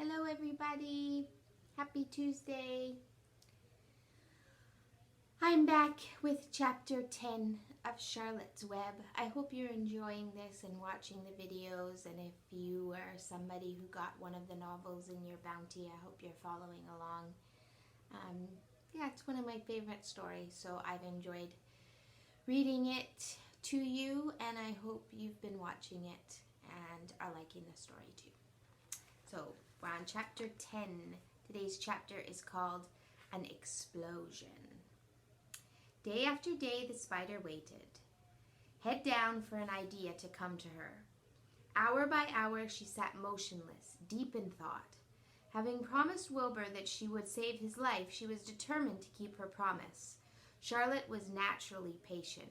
Hello everybody, happy Tuesday. I'm back with chapter 10 of Charlotte's Web. I hope you're enjoying this and watching the videos, and if you are somebody who got one of the novels in your bounty, I hope you're following along. Yeah, it's one of my favorite stories, so I've enjoyed reading it to you, and I hope you've been watching it and are liking the story too. So we're on chapter 10. Today's chapter is called An Explosion. Day after day the spider waited, head down for an idea to come to her. Hour by hour she sat motionless, deep in thought. Having promised Wilbur that she would save his life, she was determined to keep her promise. Charlotte was naturally patient.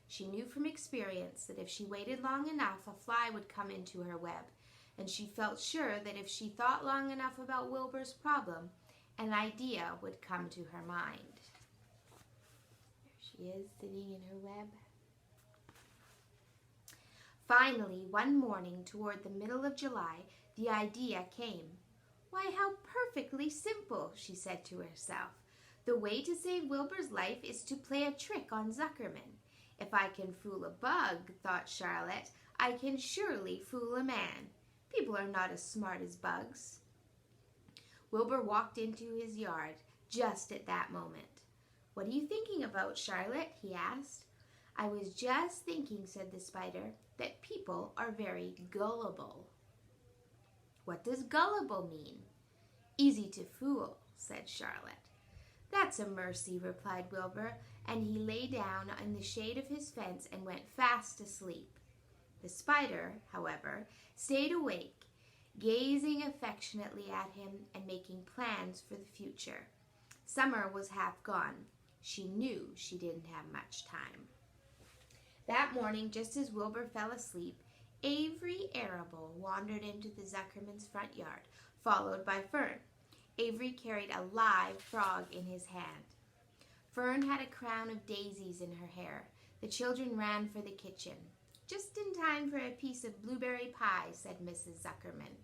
She knew from experience that if she waited long enough, a fly would come into her web, and she felt sure that if she thought long enough about Wilbur's problem, an idea would come to her mind. There she is, sitting in her web. Finally, one morning toward the middle of July, the idea came. "Why, how perfectly simple," she said to herself. "The way to save Wilbur's life is to play a trick on Zuckerman. If I can fool a bug," thought Charlotte, "I can surely fool a man. People are not as smart as bugs." Wilbur walked into his yard just at that moment. "What are you thinking about, Charlotte?" he asked. "I was just thinking," said the spider, "that people are very gullible." "What does gullible mean?" "Easy to fool," said Charlotte. "That's a mercy," replied Wilbur, and he lay down in the shade of his fence and went fast asleep. The spider, however, stayed awake, gazing affectionately at him and making plans for the future. Summer was half gone. She knew she didn't have much time. That morning, just as Wilbur fell asleep, Avery Arable wandered into the Zuckerman's front yard, followed by Fern. Avery carried a live frog in his hand. Fern had a crown of daisies in her hair. The children ran for the kitchen. "Just in time for a piece of blueberry pie," said Mrs. Zuckerman.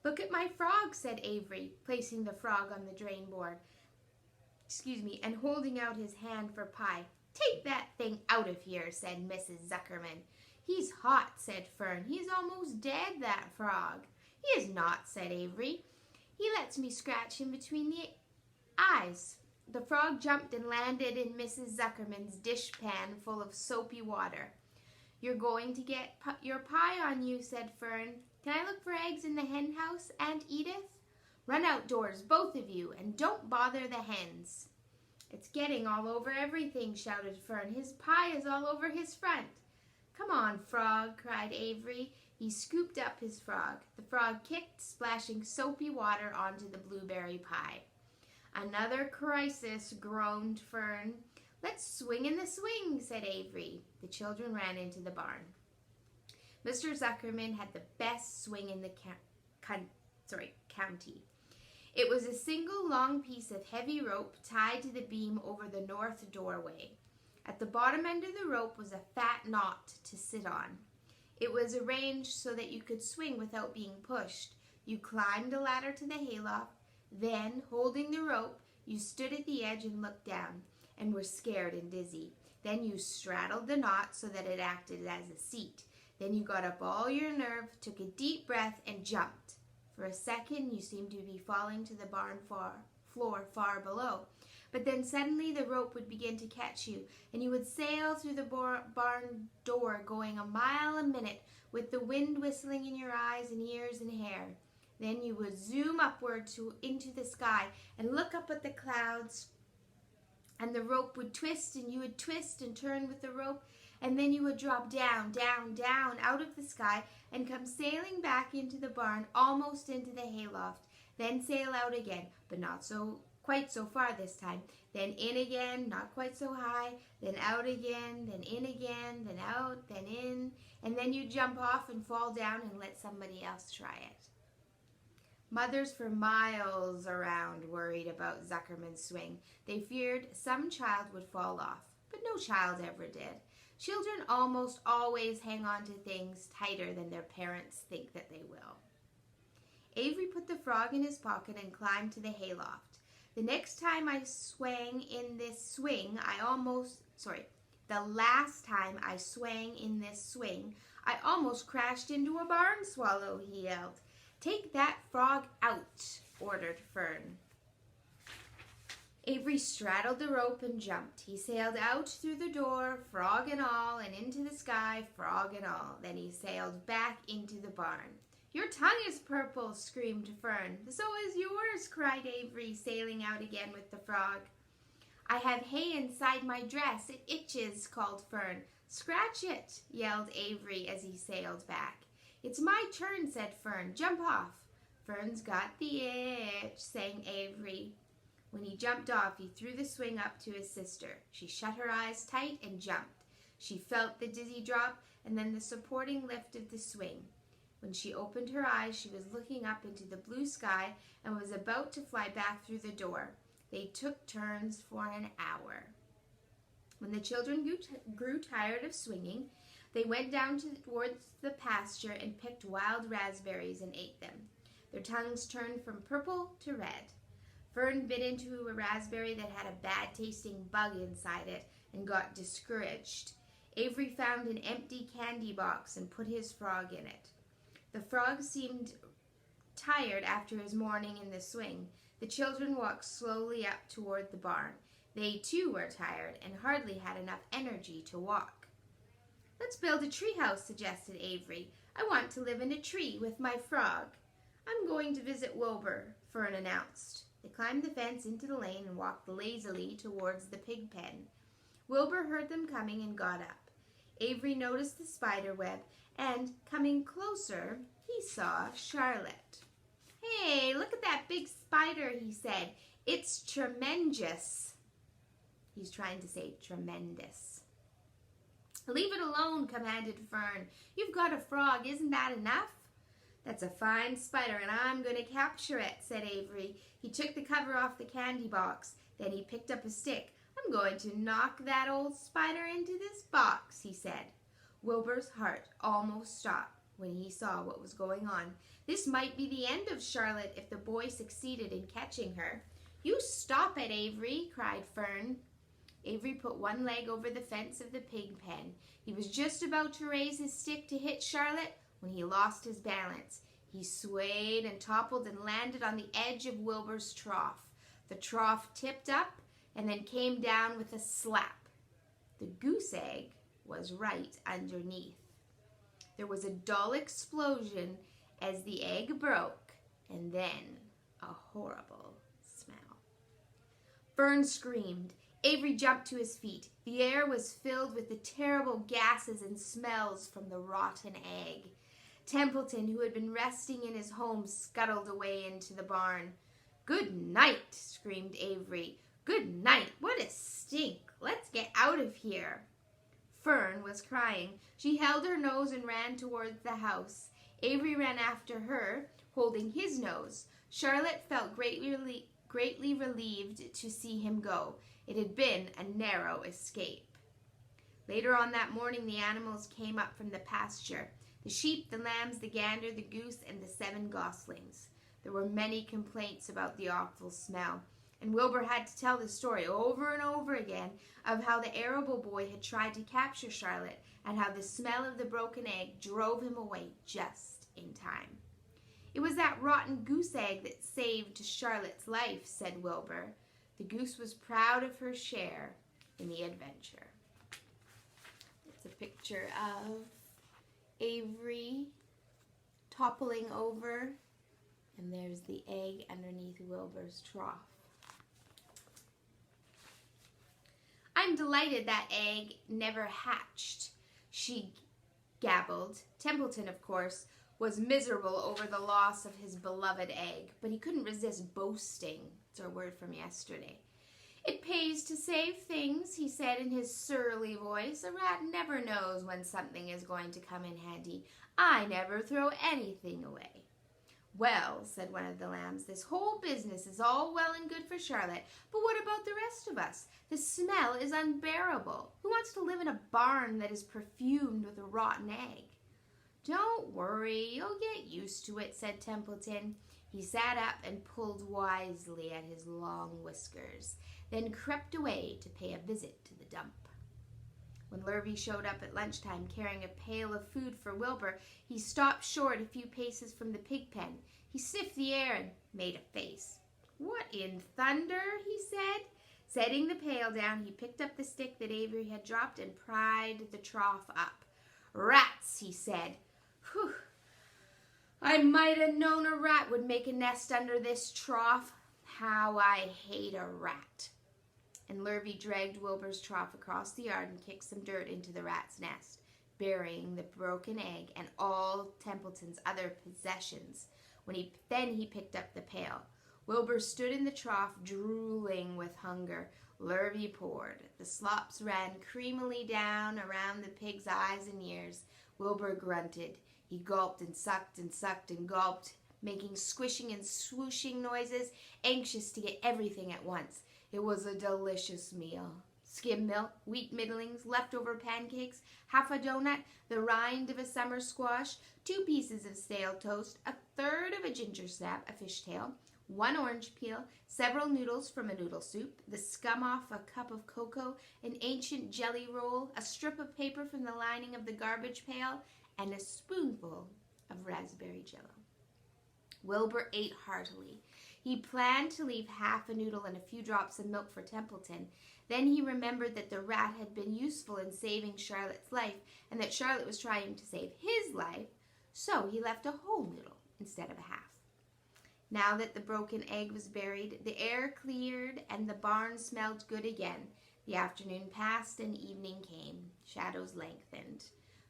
"Look at my frog," said Avery, placing the frog on the drain board. And holding out his hand for pie. "Take that thing out of here," said Mrs. Zuckerman. "He's hot," said Fern. "He's almost dead, that frog." "He is not," said Avery. "He lets me scratch him between the eyes." The frog jumped and landed in Mrs. Zuckerman's dishpan full of soapy water. "You're going to get your pie on you," said Fern. "Can I look for eggs in the hen house, Aunt Edith?" "Run outdoors, both of you, and don't bother the hens." "It's getting all over everything," shouted Fern. "His pie is all over his front." "Come on, frog," cried Avery. He scooped up his frog. The frog kicked, splashing soapy water onto the blueberry pie. "Another crisis," groaned Fern. "Let's swing in the swing," said Avery. The children ran into the barn. Mr. Zuckerman had the best swing in the county. It was a single long piece of heavy rope tied to the beam over the north doorway. At the bottom end of the rope was a fat knot to sit on. It was arranged so that you could swing without being pushed. You climbed a ladder to the hayloft. Then, holding the rope, you stood at the edge and looked down, and were scared and dizzy. Then you straddled the knot so that it acted as a seat. Then you got up all your nerve, took a deep breath, and jumped. For a second, you seemed to be falling to the barn floor far below. But then suddenly the rope would begin to catch you, and you would sail through the barn door going a mile a minute with the wind whistling in your eyes and ears and hair. Then you would zoom upward into the sky and look up at the clouds, and the rope would twist, and you would twist and turn with the rope, and then you would drop down, down, down out of the sky and come sailing back into the barn, almost into the hayloft. Then sail out again, but not quite so far this time. Then in again, not quite so high. Then out again, then in again, then out, then in. And then you jump off and fall down and let somebody else try it. Mothers for miles around worried about Zuckerman's swing. They feared some child would fall off, but no child ever did. Children almost always hang on to things tighter than their parents think that they will. Avery put the frog in his pocket and climbed to the hayloft. The last time I swang in this swing, I almost crashed into a barn swallow, he yelled. Take that frog out, ordered Fern. Avery straddled the rope and jumped. He sailed out through the door, frog and all, and into the sky, frog and all. Then he sailed back into the barn. Your tongue is purple, screamed Fern. So is yours, cried Avery, sailing out again with the frog. I have hay inside my dress. It itches, called Fern. Scratch it, yelled Avery as he sailed back. It's my turn, said Fern. Jump off. Fern's got the itch, sang Avery. When he jumped off, he threw the swing up to his sister. She shut her eyes tight and jumped. She felt the dizzy drop and then the supporting lift of the swing. When she opened her eyes, she was looking up into the blue sky and was about to fly back through the door. They took turns for an hour. When the children grew tired of swinging, they went down towards the pasture and picked wild raspberries and ate them. Their tongues turned from purple to red. Fern bit into a raspberry that had a bad-tasting bug inside it and got discouraged. Avery found an empty candy box and put his frog in it. The frog seemed tired after his morning in the swing. The children walked slowly up toward the barn. They too were tired and hardly had enough energy to walk. Let's build a treehouse, suggested Avery. I want to live in a tree with my frog. I'm going to visit Wilbur, Fern announced. They climbed the fence into the lane and walked lazily towards the pig pen. Wilbur heard them coming and got up. Avery noticed the spider web, and, coming closer, he saw Charlotte. Hey, look at that big spider, he said. It's tremendous. He's trying to say tremendous. Leave it alone, commanded Fern. You've got a frog, isn't that enough? That's a fine spider, and I'm going to capture it, said Avery. He took the cover off the candy box. Then he picked up a stick. I'm going to knock that old spider into this box, he said. Wilbur's heart almost stopped when he saw what was going on. This might be the end of Charlotte if the boy succeeded in catching her. You stop it, Avery, cried Fern. Avery put one leg over the fence of the pig pen. He was just about to raise his stick to hit Charlotte when he lost his balance. He swayed and toppled and landed on the edge of Wilbur's trough. The trough tipped up and then came down with a slap. The goose egg was right underneath. There was a dull explosion as the egg broke, and then a horrible smell. Fern screamed. Avery jumped to his feet. The air was filled with the terrible gases and smells from the rotten egg. Templeton, who had been resting in his home, scuttled away into the barn. Good night, screamed Avery. Good night. What a stink. Let's get out of here. Fern was crying. She held her nose and ran towards the house. Avery ran after her, holding his nose. Charlotte felt greatly relieved to see him go. It had been a narrow escape. Later on that morning, the animals came up from the pasture. The sheep, the lambs, the gander, the goose, and the 7 goslings. There were many complaints about the awful smell, and Wilbur had to tell the story over and over again of how the arable boy had tried to capture Charlotte and how the smell of the broken egg drove him away just in time. It was that rotten goose egg that saved Charlotte's life, said Wilbur. The goose was proud of her share in the adventure. It's a picture of Avery toppling over, and there's the egg underneath Wilbur's trough. I'm delighted that egg never hatched, she gabbled. Templeton, of course, was miserable over the loss of his beloved egg, but he couldn't resist boasting. It's our word from yesterday. It pays to save things, he said in his surly voice. A rat never knows when something is going to come in handy. I never throw anything away. Well, said one of the lambs, this whole business is all well and good for Charlotte, but what about the rest of us? The smell is unbearable. Who wants to live in a barn that is perfumed with a rotten egg? "Don't worry, you'll get used to it," said Templeton. He sat up and pulled wisely at his long whiskers, then crept away to pay a visit to the dump. When Lurvy showed up at lunchtime carrying a pail of food for Wilbur, he stopped short a few paces from the pig pen. He sniffed the air and made a face. "What in thunder?" he said. Setting the pail down, he picked up the stick that Avery had dropped and pried the trough up. "Rats," he said. "Whew! I might have known a rat would make a nest under this trough. How I hate a rat." And Lurvy dragged Wilbur's trough across the yard and kicked some dirt into the rat's nest, burying the broken egg and all Templeton's other possessions. Then he picked up the pail. Wilbur stood in the trough, drooling with hunger. Lurvy poured. The slops ran creamily down around the pig's eyes and ears. Wilbur grunted. He gulped and sucked and sucked and gulped, making squishing and swooshing noises, anxious to get everything at once. It was a delicious meal. Skim milk, wheat middlings, leftover pancakes, half a donut, the rind of a summer squash, 2 pieces of stale toast, a third of a ginger snap, a fishtail, 1 orange peel, several noodles from a noodle soup, the scum off a cup of cocoa, an ancient jelly roll, a strip of paper from the lining of the garbage pail, and a spoonful of raspberry jello. Wilbur ate heartily. He planned to leave half a noodle and a few drops of milk for Templeton. Then he remembered that the rat had been useful in saving Charlotte's life and that Charlotte was trying to save his life, so he left a whole noodle instead of a half. Now that the broken egg was buried, the air cleared and the barn smelled good again. The afternoon passed and evening came. Shadows lengthened.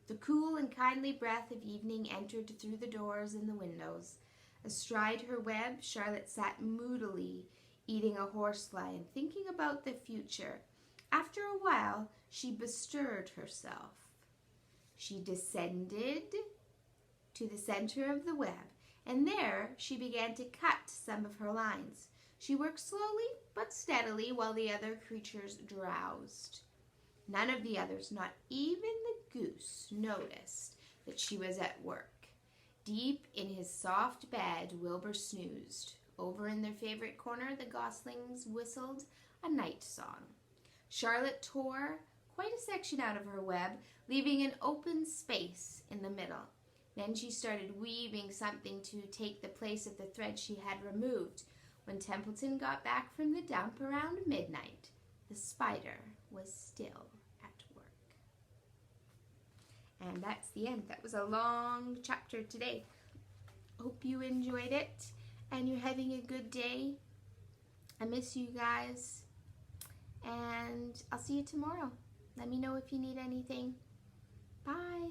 The cool and kindly breath of evening entered through the doors and the windows. Astride her web, Charlotte sat moodily, eating a horsefly and thinking about the future. After a while, she bestirred herself. She descended to the center of the web, and there she began to cut some of her lines. She worked slowly but steadily while the other creatures drowsed. None of the others, not even the goose, noticed that she was at work. Deep in his soft bed, Wilbur snoozed. Over in their favorite corner, the goslings whistled a night song. Charlotte tore quite a section out of her web, leaving an open space in the middle. Then she started weaving something to take the place of the thread she had removed. When Templeton got back from the dump around midnight, the spider was still at work. And that's the end. That was a long chapter today. Hope you enjoyed it and you're having a good day. I miss you guys. And I'll see you tomorrow. Let me know if you need anything. Bye.